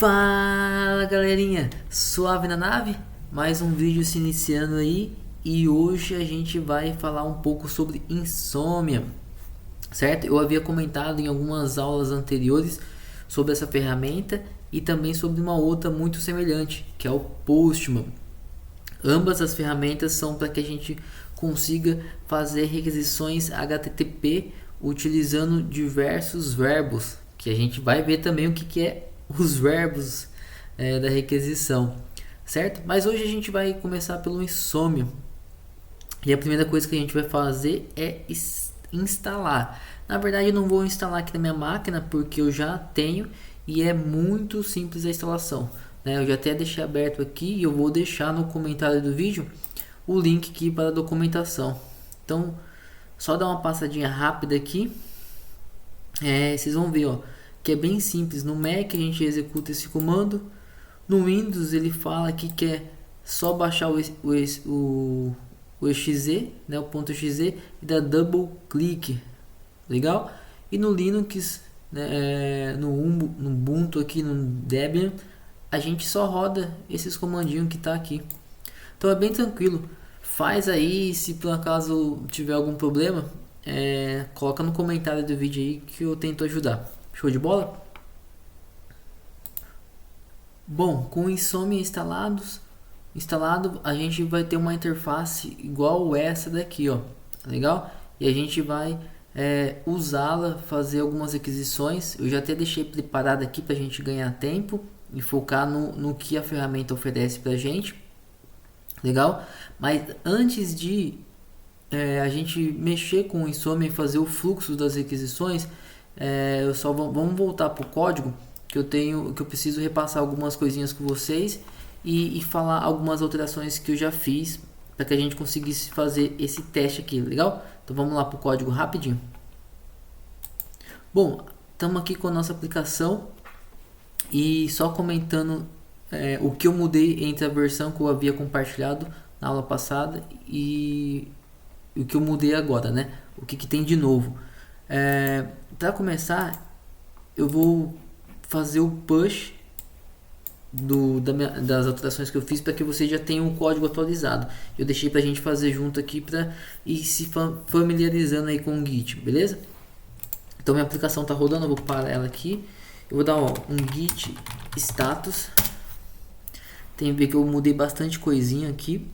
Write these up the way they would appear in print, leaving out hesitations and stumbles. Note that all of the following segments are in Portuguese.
Fala galerinha, suave na nave? Mais um vídeo se iniciando aí e hoje a gente vai falar um pouco sobre insônia, certo? Eu havia comentado em algumas aulas anteriores sobre essa ferramenta e também sobre uma outra muito semelhante, que é o Postman. Ambas as ferramentas são para que a gente consiga fazer requisições HTTP utilizando diversos verbos, que a gente vai ver também o que é os verbos da requisição, certo? Mas hoje a gente vai começar pelo insônia. E a primeira coisa que a gente vai fazer é instalar. Na verdade eu não vou instalar aqui na minha máquina porque eu já tenho e é muito simples a instalação, né? Eu já até deixei aberto aqui e eu vou deixar no comentário do vídeo o link aqui para a documentação. Então só dar uma passadinha rápida aqui, vocês vão ver, ó, que é bem simples. No Mac a gente executa esse comando, no Windows ele fala aqui que é só baixar o exe, né, o .exe e dar double click, legal? E no Linux, né, no Ubuntu aqui no Debian, a gente só roda esses comandinhos que tá aqui. Então é bem tranquilo. Faz aí, se por acaso tiver algum problema, coloca no comentário do vídeo aí que eu tento ajudar. Show de bola? Bom, com o insônia instalado, a gente vai ter uma interface igual essa daqui, ó, legal? E a gente vai usá-la, fazer algumas requisições. Eu já até deixei preparado aqui para a gente ganhar tempo e focar no que a ferramenta oferece para a gente, legal? Mas antes de a gente mexer com o insônia e fazer o fluxo das requisições, vamos voltar para o código que eu preciso repassar algumas coisinhas com vocês e falar algumas alterações que eu já fiz para que a gente conseguisse fazer esse teste aqui, legal? Então vamos lá para o código rapidinho. Bom, estamos aqui com a nossa aplicação e só comentando o que eu mudei entre a versão que eu havia compartilhado na aula passada e o que eu mudei agora, né? O que tem de novo. Para começar, eu vou fazer o push das alterações que eu fiz para que vocês já tenham o código atualizado. Eu deixei para a gente fazer junto aqui para ir se familiarizando aí com o Git, beleza? Então minha aplicação está rodando, eu vou parar ela aqui. Eu vou dar um Git status. Tem a ver que eu mudei bastante coisinha aqui.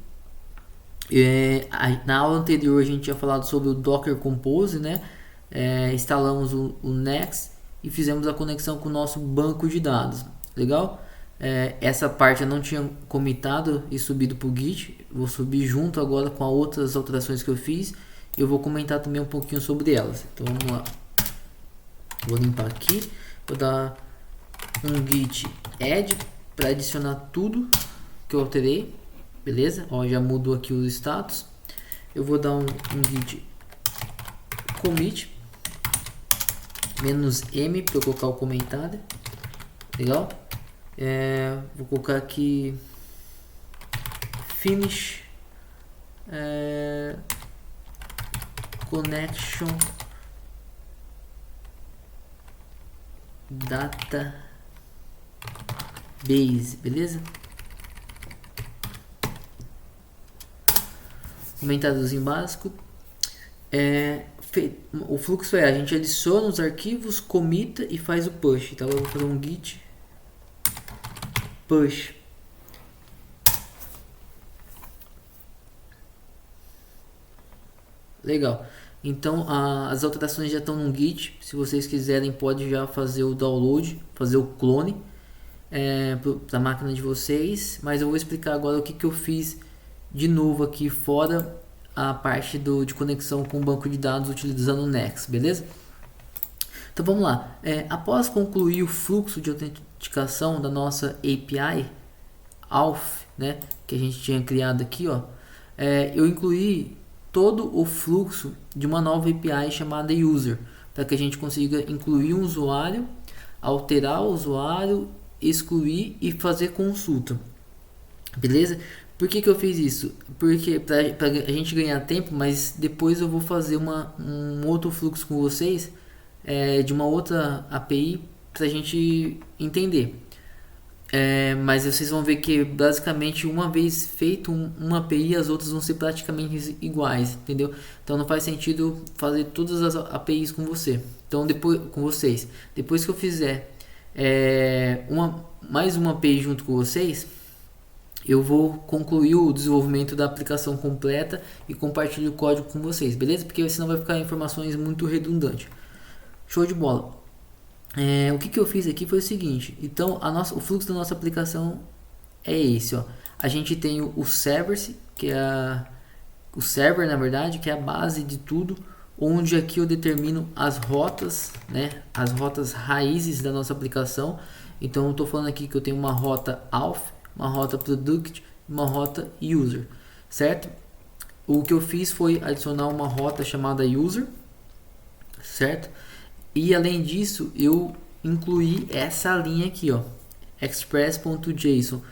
Na aula anterior a gente tinha falado sobre o Docker Compose, né? Instalamos o Next e fizemos a conexão com o nosso banco de dados, legal? Essa parte eu não tinha comitado e subido para o Git, vou subir junto agora com as outras alterações que eu fiz e eu vou comentar também um pouquinho sobre elas. Então vamos lá, vou limpar aqui, vou dar um Git add para adicionar tudo que eu alterei, beleza? Ó, já mudou aqui os status. Eu vou dar um Git commit -m para eu colocar o comentário, legal? Vou colocar aqui finish connection database, beleza? Comentáriozinho básico. O fluxo a gente adiciona os arquivos, comita e faz o push. Então eu vou fazer um git push. Legal. Então as alterações já estão no Git. Se vocês quiserem, pode já fazer o download, fazer o clone para a máquina de vocês. Mas eu vou explicar agora o que eu fiz de novo aqui, fora a parte de conexão com o banco de dados utilizando o Next, beleza? Então vamos lá. Após concluir o fluxo de autenticação da nossa API auth, né, que a gente tinha criado aqui, ó, eu incluí todo o fluxo de uma nova API chamada user, para que a gente consiga incluir um usuário, alterar o usuário, excluir e fazer consulta, beleza? Por que eu fiz isso? Porque para a gente ganhar tempo, mas depois eu vou fazer um outro fluxo com vocês de uma outra API para a gente entender. Mas vocês vão ver que basicamente uma vez feito uma API, as outras vão ser praticamente iguais, entendeu? Então não faz sentido fazer todas as APIs com você. Então depois com vocês, depois que eu fizer mais uma API junto com vocês, eu vou concluir o desenvolvimento da aplicação completa e compartilhar o código com vocês, beleza? Porque senão vai ficar informações muito redundantes. Show de bola. O que eu fiz aqui foi o seguinte. Então o fluxo da nossa aplicação é esse, ó. A gente tem o server, que é o server, na verdade, que é a base de tudo, onde aqui eu determino as rotas, né? As rotas raízes da nossa aplicação. Então eu estou falando aqui que eu tenho uma rota auth, uma rota product, uma rota user, certo? O que eu fiz foi adicionar uma rota chamada user, certo? E além disso, eu incluí essa linha aqui, ó, express.json.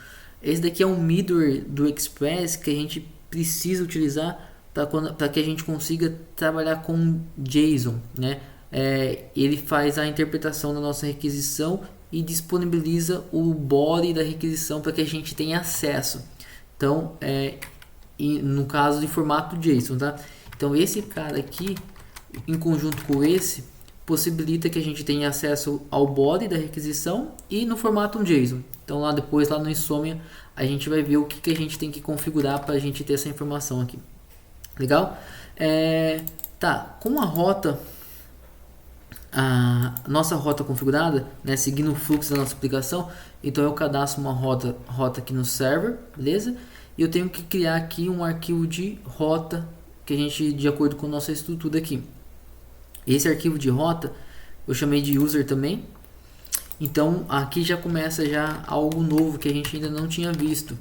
Esse daqui é um middleware do Express que a gente precisa utilizar para que a gente consiga trabalhar com JSON, né? Ele faz a interpretação da nossa requisição e disponibiliza o body da requisição para que a gente tenha acesso. Então, no caso de formato JSON, tá? Então esse cara aqui, em conjunto com esse, possibilita que a gente tenha acesso ao body da requisição e no formato JSON. Então lá depois, lá no Insomnia, a gente vai ver o que a gente tem que configurar para a gente ter essa informação aqui. Legal? Tá, com a nossa rota configurada, né, seguindo o fluxo da nossa aplicação, então eu cadastro uma rota aqui no server, beleza? E eu tenho que criar aqui um arquivo de rota que a gente, de acordo com a nossa estrutura aqui. Esse arquivo de rota eu chamei de user também. Então aqui já começa já algo novo que a gente ainda não tinha visto.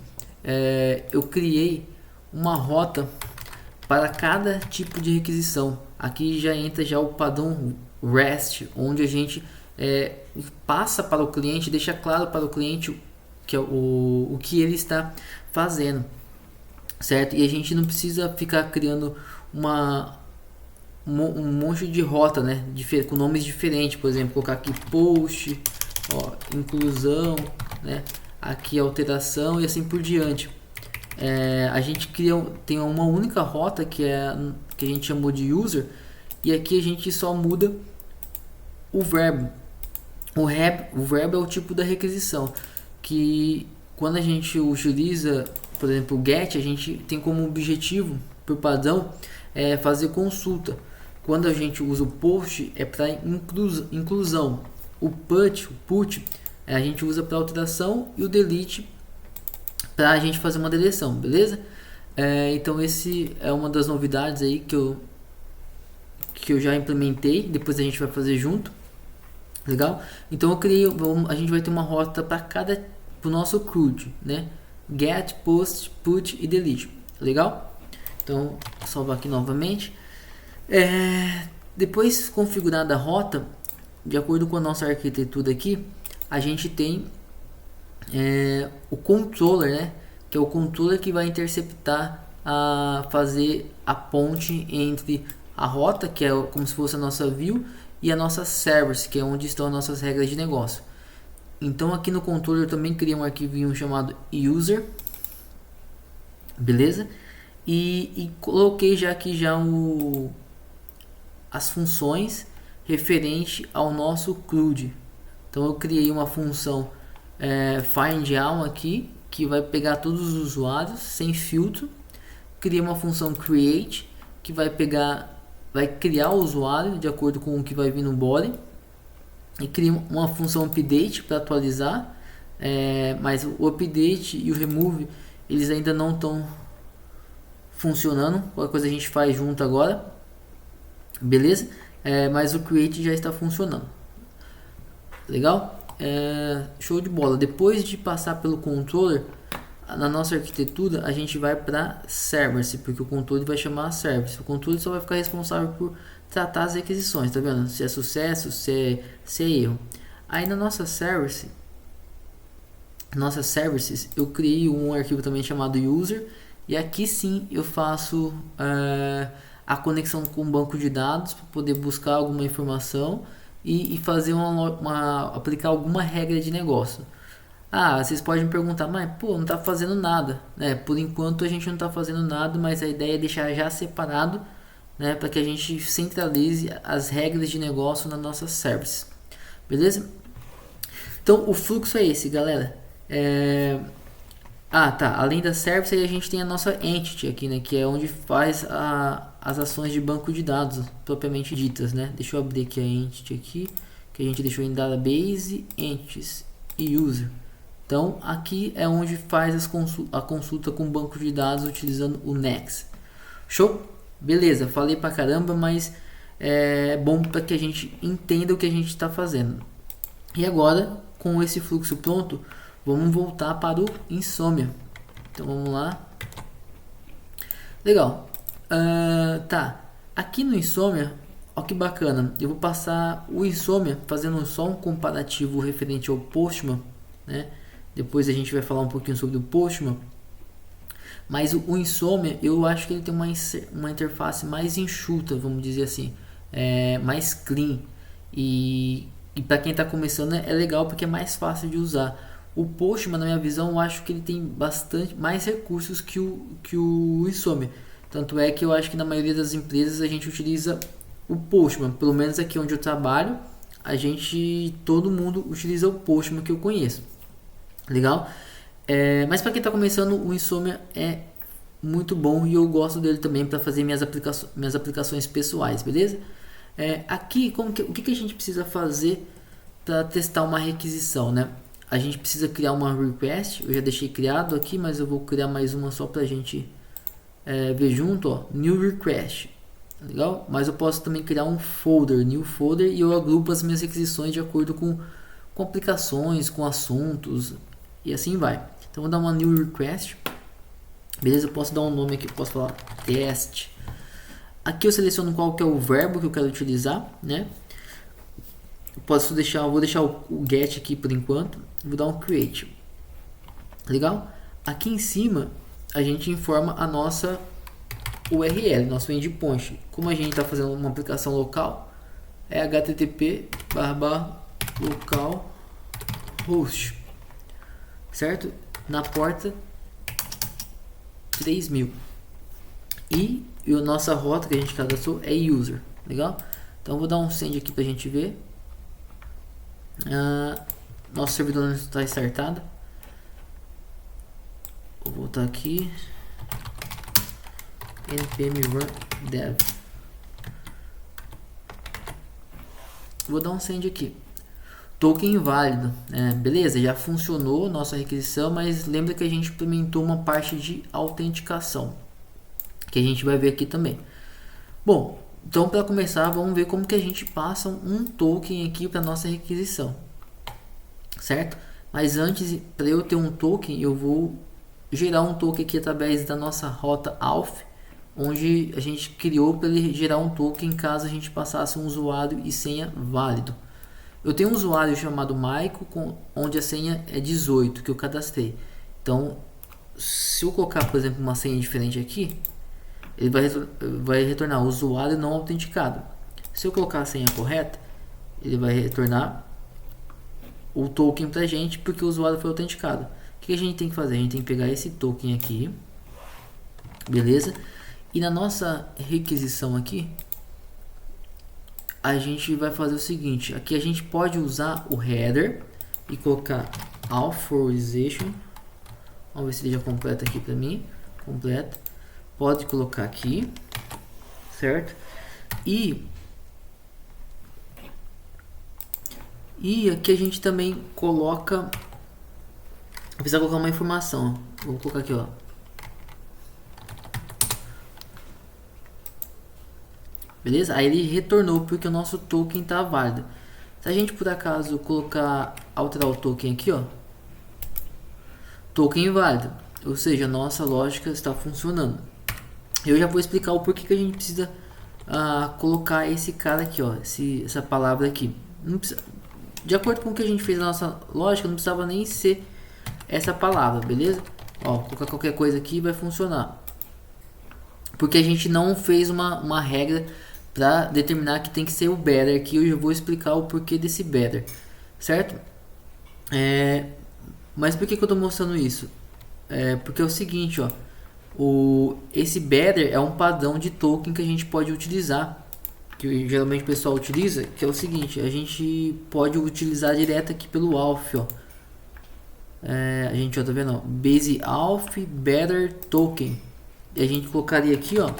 Eu criei uma rota para cada tipo de requisição. Aqui já entra já o padrão REST, onde a gente passa para o cliente, deixa claro para o cliente que é o que ele está fazendo, certo? E a gente não precisa ficar criando um monte de rota, né, com nomes diferentes. Por exemplo, colocar aqui post, ó, inclusão, né, aqui alteração e assim por diante. A gente tem uma única rota que a gente chamou de user, e aqui a gente só muda o verbo. O verbo é o tipo da requisição, que quando a gente utiliza, por exemplo, o get, a gente tem como objetivo, por padrão, fazer consulta. Quando a gente usa o post, é para inclusão. O put a gente usa para alteração, e o delete para a gente fazer uma deleção, beleza? Então esse é uma das novidades aí que eu já implementei. Depois a gente vai fazer junto, legal? Então a gente vai ter uma rota para pro nosso CRUD, né? Get, post, put e delete, legal? Então vou salvar aqui novamente. Depois configurada a rota, de acordo com a nossa arquitetura aqui, a gente tem o controller, né, que é o controller que vai interceptar, fazer a ponte entre a rota, que é como se fosse a nossa view, e a nossa service, que é onde estão as nossas regras de negócio. Então aqui no controller eu também criei um arquivinho chamado user, beleza? E coloquei já aqui as funções referente ao nosso CRUD. Então eu criei uma função find all aqui, que vai pegar todos os usuários sem filtro. Criei uma função create, que vai criar o usuário de acordo com o que vai vir no body. E criei uma função update para atualizar, mas o update e o remove eles ainda não estão funcionando. Qualquer coisa a gente faz junto agora, beleza? Mas o create já está funcionando, legal? Show de bola. Depois de passar pelo controller, na nossa arquitetura a gente vai para service, porque o controller vai chamar service. O controller só vai ficar responsável por tratar as requisições, tá vendo? Se é sucesso, se é erro. Aí na nossa services eu criei um arquivo também chamado user, e aqui sim eu faço a conexão com o banco de dados para poder buscar alguma informação e fazer aplicar alguma regra de negócio. Ah, vocês podem me perguntar, mas pô, não tá fazendo nada, né? Por enquanto a gente não tá fazendo nada, mas a ideia é deixar já separado, né, para que a gente centralize as regras de negócio na nossa service. Beleza? Então o fluxo é esse, galera. Ah, tá. Além da service, aí a gente tem a nossa entity aqui, né? Que é onde faz as ações de banco de dados propriamente ditas, né? Deixa eu abrir aqui a entity aqui, que a gente deixou em database, entities e user. Então aqui é onde faz a consulta com o banco de dados utilizando o Next. Show? Beleza, falei pra caramba, mas é bom para que a gente entenda o que a gente está fazendo. E agora, com esse fluxo pronto, vamos voltar para o Insomnia. Então vamos lá. Legal. Tá. Aqui no Insomnia, ó que bacana. Eu vou passar o Insomnia fazendo só um comparativo referente ao Postman, né? Depois a gente vai falar um pouquinho sobre o Postman. Mas o Insomnia, eu acho que ele tem uma interface mais enxuta, vamos dizer assim, mais clean. E para quem está começando é legal porque é mais fácil de usar. O Postman, na minha visão, eu acho que ele tem bastante mais recursos que o Insomnia. Tanto é que eu acho que na maioria das empresas a gente utiliza o Postman. Pelo menos aqui onde eu trabalho, todo mundo utiliza o Postman que eu conheço. Legal? Mas para quem está começando, o Insomnia é muito bom e eu gosto dele também para fazer minhas aplicações pessoais, beleza? Aqui, o que a gente precisa fazer para testar uma requisição, né? A gente precisa criar uma request. Eu já deixei criado aqui, mas eu vou criar mais uma só para a gente ver junto, ó, new request. Legal? Mas eu posso também criar um folder, new folder, e eu agrupo as minhas requisições de acordo com aplicações, com assuntos e assim vai. Então vou dar uma new request. Beleza? Eu posso dar um nome aqui, posso falar teste. Aqui eu seleciono qual que é o verbo que eu quero utilizar, né? Vou deixar o get aqui por enquanto. Vou dar um create. Legal? Aqui em cima a gente informa a nossa URL, nosso endpoint. Como a gente está fazendo uma aplicação local, é http://localhost, certo? Na porta 3000. E a nossa rota que a gente cadastrou é user. Legal? Então vou dar um send aqui para a gente ver. Nosso servidor não está startado. Vou voltar aqui. npm run dev. Vou dar um send aqui. Token inválido. Beleza, já funcionou nossa requisição, mas lembra que a gente implementou uma parte de autenticação, que a gente vai ver aqui também. Bom, então para começar, vamos ver como que a gente passa um token aqui para nossa requisição, certo? Mas antes, para eu ter um token, eu vou gerar um token aqui através da nossa rota auth, onde a gente criou para ele gerar um token caso a gente passasse um usuário e senha válido. Eu tenho um usuário chamado Maico, onde a senha é 18 que eu cadastrei. Então, se eu colocar, por exemplo, uma senha diferente aqui, ele vai retornar usuário não autenticado. Se eu colocar a senha correta, ele vai retornar o token pra gente, porque o usuário foi autenticado. O que a gente tem que fazer? A gente tem que pegar esse token aqui, beleza? E na nossa requisição aqui, a gente vai fazer o seguinte. Aqui a gente pode usar o header e colocar authorization. Vamos ver se ele já completa aqui pra mim. Completa. Pode colocar aqui, certo? E aqui a gente também coloca, precisa colocar uma informação. Vou colocar aqui, ó. Beleza? Aí ele retornou porque o nosso token está válido. Se a gente por acaso alterar o token aqui, ó, token inválido, ou seja, a nossa lógica está funcionando. Eu já vou explicar o porquê que a gente precisa colocar esse cara aqui, ó, essa palavra aqui. Não precisa, de acordo com o que a gente fez na nossa lógica, não precisava nem ser essa palavra, beleza? Ó, colocar qualquer coisa aqui vai funcionar. Porque a gente não fez uma regra para determinar que tem que ser o better, que eu já vou explicar o porquê desse better, certo? Mas por que eu estou mostrando isso? Porque é o seguinte, ó, esse Better é um padrão de token que a gente pode utilizar, que geralmente o pessoal utiliza, que é o seguinte: a gente pode utilizar direto aqui pelo Auth, ó. A gente, ó, tá vendo, ó, Base Auth Better Token, e a gente colocaria aqui, ó,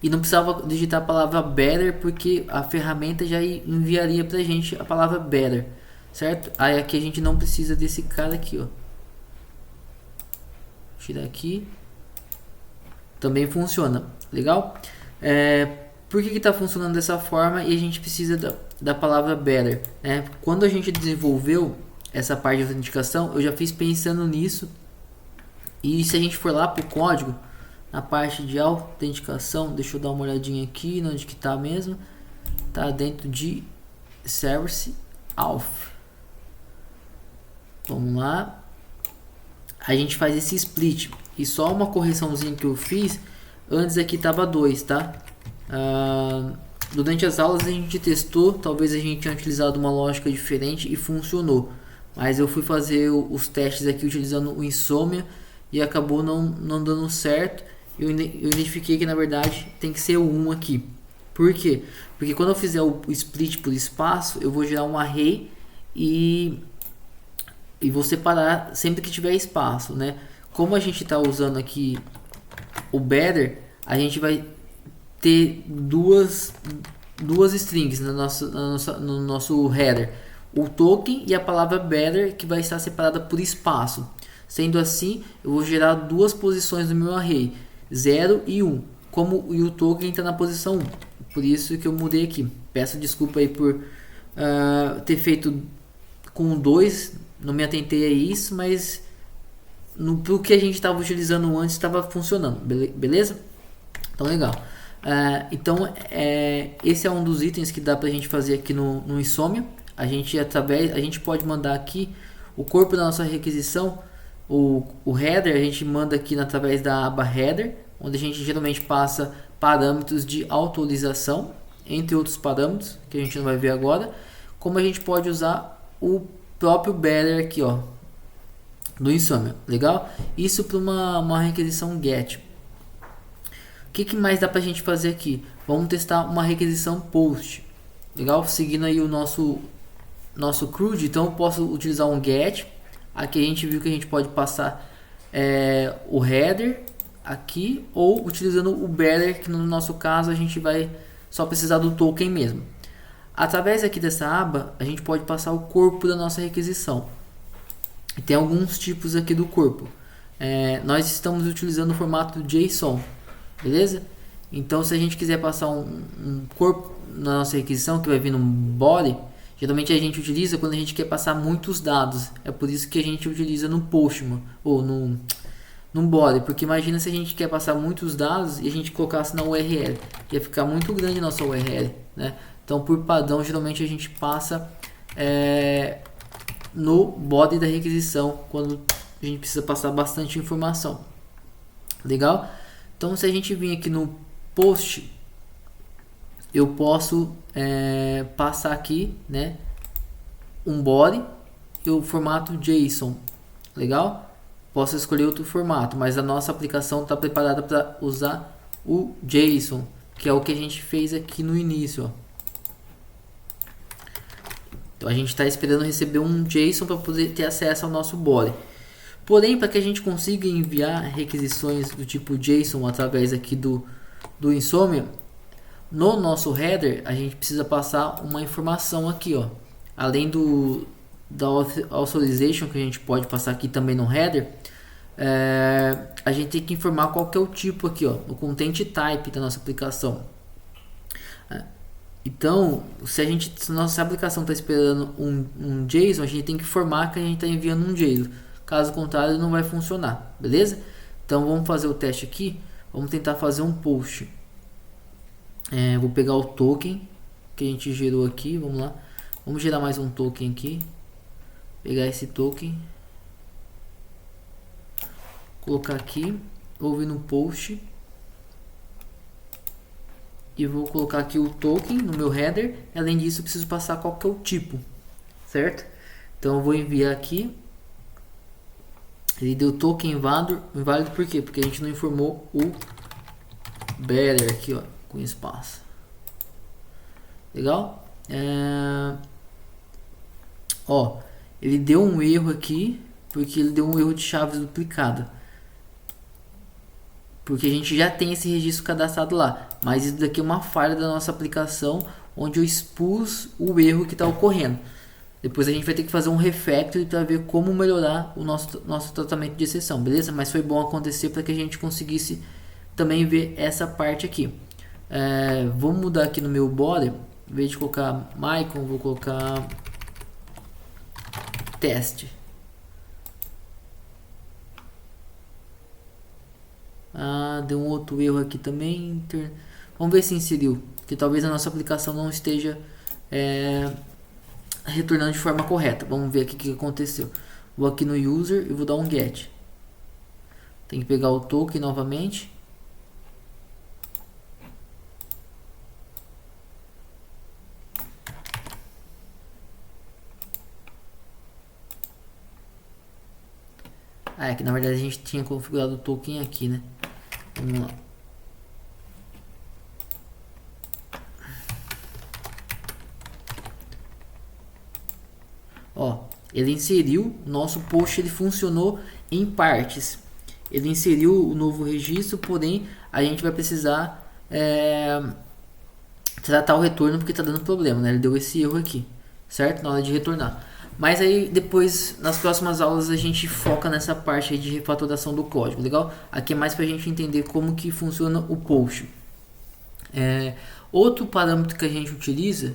e não precisava digitar a palavra Better, porque a ferramenta já enviaria pra gente a palavra Better, certo? Aí aqui a gente não precisa desse cara aqui, ó. Tirar aqui, também funciona, legal? Por que está funcionando dessa forma e a gente precisa da palavra better, né? Quando a gente desenvolveu essa parte de autenticação, eu já fiz pensando nisso, e se a gente for lá para o código, na parte de autenticação, deixa eu dar uma olhadinha aqui onde que está mesmo, tá dentro de Service Auth. Vamos lá. A gente faz esse split, e só uma correçãozinha que eu fiz, antes aqui estava 2, tá? Durante as aulas a gente testou, talvez a gente tenha utilizado uma lógica diferente e funcionou, mas eu fui fazer os testes aqui utilizando o Insomnia e acabou não dando certo. Eu identifiquei que na verdade tem que ser o 1 aqui. Por quê? Porque quando eu fizer o split por espaço, eu vou gerar um array e vou separar sempre que tiver espaço, né? Como a gente está usando aqui o Better, a gente vai ter duas strings no nosso header, o token e a palavra Better, que vai estar separada por espaço. Sendo assim, eu vou gerar duas posições do meu array, 0 e 1, como o token está na posição 1. Por isso que eu mudei aqui. Peço desculpa aí por ter feito com 2, não me atentei a isso, mas pro que a gente estava utilizando antes estava funcionando, beleza? Então legal. Então esse é um dos itens que dá pra gente fazer aqui no Insomnia. A gente pode mandar aqui o corpo da nossa requisição, o header, a gente manda aqui através da aba header, onde a gente geralmente passa parâmetros de autorização, entre outros parâmetros que a gente não vai ver agora. Como a gente pode usar o próprio Better aqui, ó, do Insomnia, legal? Isso para uma requisição GET. O que mais dá pra gente fazer aqui? Vamos testar uma requisição POST, legal? Seguindo aí o nosso CRUD, então eu posso utilizar um GET. Aqui a gente viu que a gente pode passar o header aqui, ou utilizando o Better, que no nosso caso a gente vai só precisar do token mesmo. Através aqui dessa aba, a gente pode passar o corpo da nossa requisição. E tem alguns tipos aqui do corpo. Nós estamos utilizando o formato JSON, beleza? Então, se a gente quiser passar um corpo na nossa requisição, que vai vir num body, geralmente a gente utiliza quando a gente quer passar muitos dados. É por isso que a gente utiliza no Postman ou num body, porque imagina se a gente quer passar muitos dados e a gente colocasse na URL, ia ficar muito grande a nossa URL, né? Então, por padrão, geralmente a gente passa no body da requisição, quando a gente precisa passar bastante informação. Legal? Então, se a gente vir aqui no post, eu posso passar aqui, né, um body e o formato JSON. Legal? Posso escolher outro formato, mas a nossa aplicação está preparada para usar o JSON, que é o que a gente fez aqui no início, ó. Então a gente está esperando receber um JSON para poder ter acesso ao nosso body. Porém, para que a gente consiga enviar requisições do tipo JSON através aqui do Insomnia, no nosso header a gente precisa passar uma informação aqui, ó. Além da authorization que a gente pode passar aqui também no header, a gente tem que informar qual que é o tipo aqui, ó, o content type da nossa aplicação. Então, se a nossa aplicação está esperando um JSON, a gente tem que informar que a gente está enviando um JSON. Caso contrário, não vai funcionar, beleza? Então, vamos fazer o teste aqui. Vamos tentar fazer um post. Vou pegar o token que a gente gerou aqui. Vamos lá. Vamos gerar mais um token aqui. Pegar esse token. Colocar aqui. Vou vir no post. E vou colocar aqui o token no meu header. Além disso, eu preciso passar qual que é o tipo, certo? Então eu vou enviar aqui. Ele deu token inválido por quê? Porque a gente não informou o better aqui, ó, com espaço. Legal? Ó, ele deu um erro aqui, porque ele deu um erro de chave duplicada. Porque a gente já tem esse registro cadastrado lá. Mas isso daqui é uma falha da nossa aplicação, onde eu expus o erro que está ocorrendo. Depois a gente vai ter que fazer um refactor para ver como melhorar o nosso tratamento de exceção, beleza? Mas foi bom acontecer para que a gente conseguisse também ver essa parte aqui. Vou mudar aqui no meu body, em vez de colocar Maicon, vou colocar teste. Deu um outro erro aqui também. Vamos ver se inseriu, que talvez a nossa aplicação não esteja retornando de forma correta. Vamos ver aqui o que aconteceu. Vou aqui no user e vou dar um get. Tem que pegar o token novamente. É que na verdade a gente tinha configurado o token aqui, né? Vamos lá. Ó, ele inseriu, nosso post ele funcionou em partes. Ele inseriu o novo registro, porém a gente vai precisar tratar o retorno porque está dando problema, né? Ele deu esse erro aqui, certo? Na hora de retornar. Mas aí depois, nas próximas aulas, a gente foca nessa parte aí de refatoração do código, legal? Aqui é mais para a gente entender como que funciona o post. Outro parâmetro que a gente utiliza,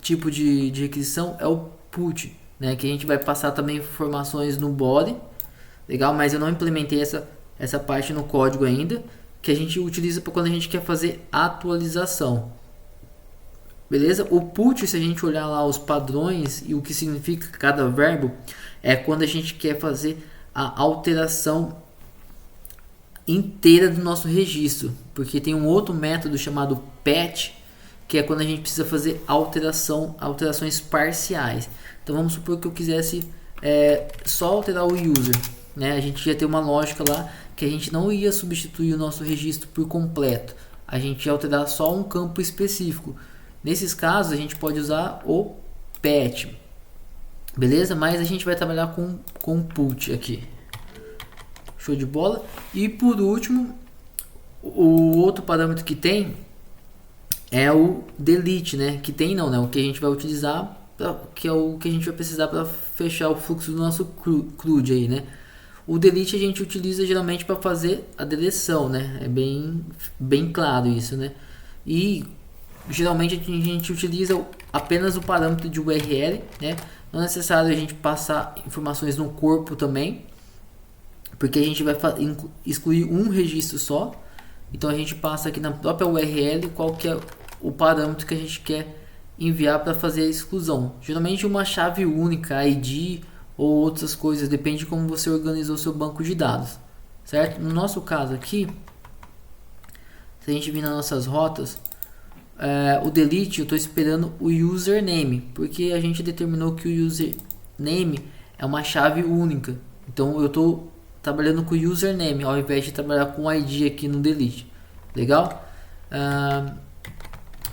tipo de requisição, é o put, né? Que a gente vai passar também informações no body, legal? Mas eu não implementei essa parte no código ainda, que a gente utiliza para quando a gente quer fazer atualização. Beleza? O put, se a gente olhar lá os padrões e o que significa cada verbo, é quando a gente quer fazer a alteração inteira do nosso registro. Porque tem um outro método chamado patch, que é quando a gente precisa fazer alterações parciais. Então vamos supor que eu quisesse só alterar o user, né? A gente ia ter uma lógica lá que a gente não ia substituir o nosso registro por completo. A gente ia alterar só um campo específico. Nesses casos a gente pode usar o patch, beleza? Mas a gente vai trabalhar com put aqui. Show de bola. E por último, o outro parâmetro que tem é o delete, né? Que tem não, né? O que a gente vai utilizar, que é o que a gente vai precisar para fechar o fluxo do nosso CRUD aí, né? O delete a gente utiliza geralmente para fazer a deleção, né? É bem claro isso, né? E geralmente a gente utiliza apenas o parâmetro de URL, né? Não é necessário a gente passar informações no corpo também, porque a gente vai excluir um registro só. Então a gente passa aqui na própria URL qual que é o parâmetro que a gente quer enviar para fazer a exclusão. Geralmente uma chave única, ID ou outras coisas, depende de como você organizou seu banco de dados, certo? No nosso caso aqui, se a gente vir nas nossas rotas, o delete eu estou esperando o username, porque a gente determinou que o username é uma chave única. Então eu estou trabalhando com o username ao invés de trabalhar com o ID aqui no delete. Legal?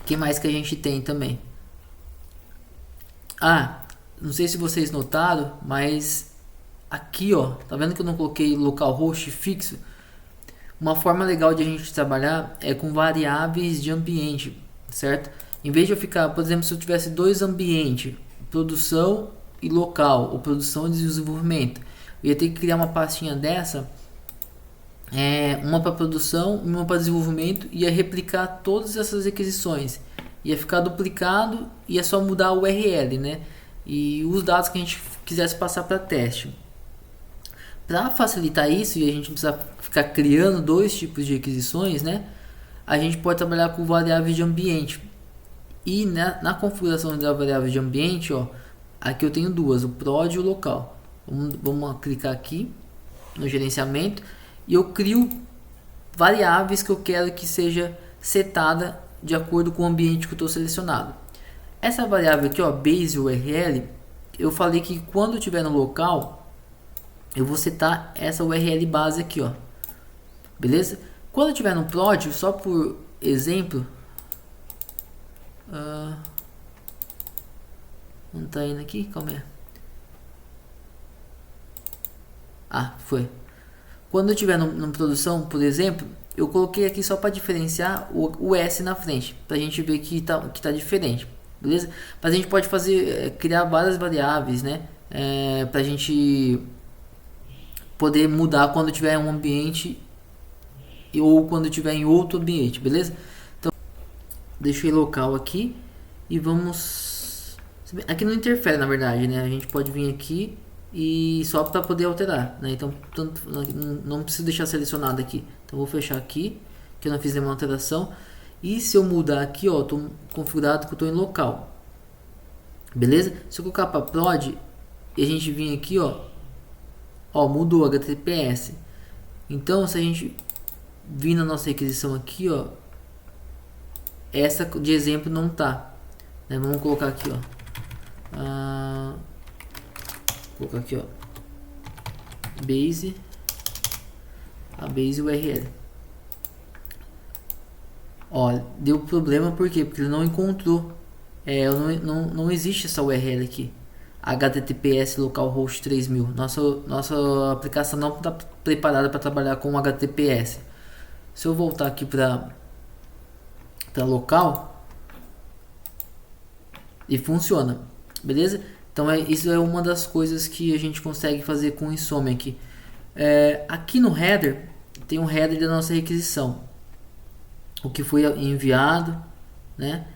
Que mais que a gente tem também? Não sei se vocês notaram, mas aqui, ó, tá vendo que eu não coloquei localhost fixo? Uma forma legal de a gente trabalhar é com variáveis de ambiente, certo? Em vez de eu ficar, por exemplo, se eu tivesse dois ambientes, produção e local, ou produção e desenvolvimento, eu ia ter que criar uma pastinha dessa, uma para produção e uma para desenvolvimento, e ia replicar todas essas requisições, ia ficar duplicado, ia só mudar o URL, né? E os dados que a gente quisesse passar para teste. Para facilitar isso e a gente não precisa ficar criando dois tipos de requisições, né? A gente pode trabalhar com variáveis de ambiente. E na configuração da variável de ambiente, ó, aqui eu tenho duas, o prod e o local. Vamos clicar aqui no gerenciamento e eu crio variáveis que eu quero que seja setada de acordo com o ambiente que eu estou selecionado. Essa variável aqui, ó, base URL, eu falei que quando estiver no local, eu vou setar essa URL base aqui, ó. Beleza? Quando estiver no prod, só por exemplo, não tá indo aqui? Calma aí. Ah, foi. Quando eu estiver no produção, por exemplo, eu coloquei aqui só para diferenciar o S na frente, para a gente ver que tá diferente, beleza? Mas a gente pode fazer, criar várias variáveis, né? Para a gente poder mudar quando tiver em um ambiente ou quando tiver em outro ambiente, beleza? Então, deixei local aqui e vamos... Aqui não interfere, na verdade, né? A gente pode vir aqui e só para poder alterar, né? Então não preciso deixar selecionado aqui. Então vou fechar aqui, que eu não fiz nenhuma alteração. E se eu mudar aqui, ó, tô configurado que eu tô em local, beleza? Se eu colocar para prod e a gente vir aqui, ó, mudou HTTPS. Então se a gente vir na nossa requisição aqui, ó, essa de exemplo não tá, né? Vamos colocar aqui, ó. Vou colocar aqui, ó, a base URL. Ó, deu problema por quê? Porque ele não encontrou. Não existe essa URL aqui. HTTPS localhost 3000. Nossa aplicação não está preparada para trabalhar com HTTPS. Se eu voltar aqui para local, e funciona, beleza? Então isso é uma das coisas que a gente consegue fazer com o Insomnia aqui. Aqui no header tem um header da nossa requisição, o que foi enviado, né?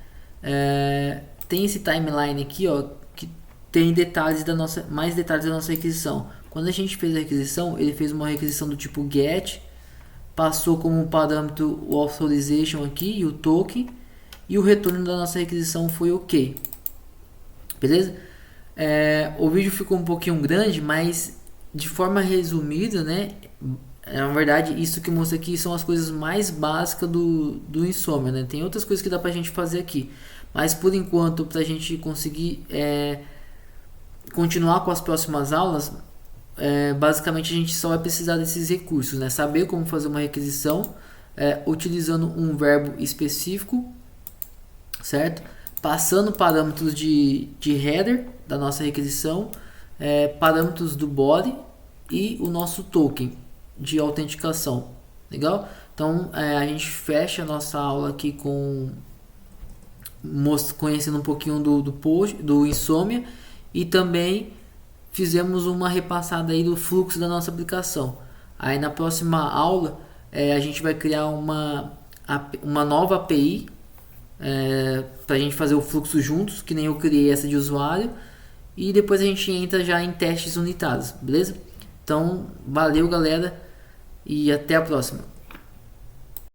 Tem esse timeline aqui, ó, que tem mais detalhes da nossa requisição. Quando a gente fez a requisição, ele fez uma requisição do tipo get, passou como parâmetro o authorization aqui e o token, e o retorno da nossa requisição foi ok, beleza? O vídeo ficou um pouquinho grande, mas de forma resumida, né? Na verdade, isso que mostra aqui são as coisas mais básicas do Insomnia, né? Tem outras coisas que dá pra gente fazer aqui, mas por enquanto, pra gente conseguir continuar com as próximas aulas, basicamente a gente só vai precisar desses recursos, né? Saber como fazer uma requisição utilizando um verbo específico, certo? Passando parâmetros de header da nossa requisição, parâmetros do body e o nosso token de autenticação. Legal? Então a gente fecha a nossa aula aqui conhecendo um pouquinho do Insomnia, e também fizemos uma repassada aí do fluxo da nossa aplicação. Aí na próxima aula a gente vai criar uma nova API para a gente fazer o fluxo juntos, que nem eu criei essa de usuário, e depois a gente entra já em testes unitários, beleza? Então valeu, galera, e até a próxima.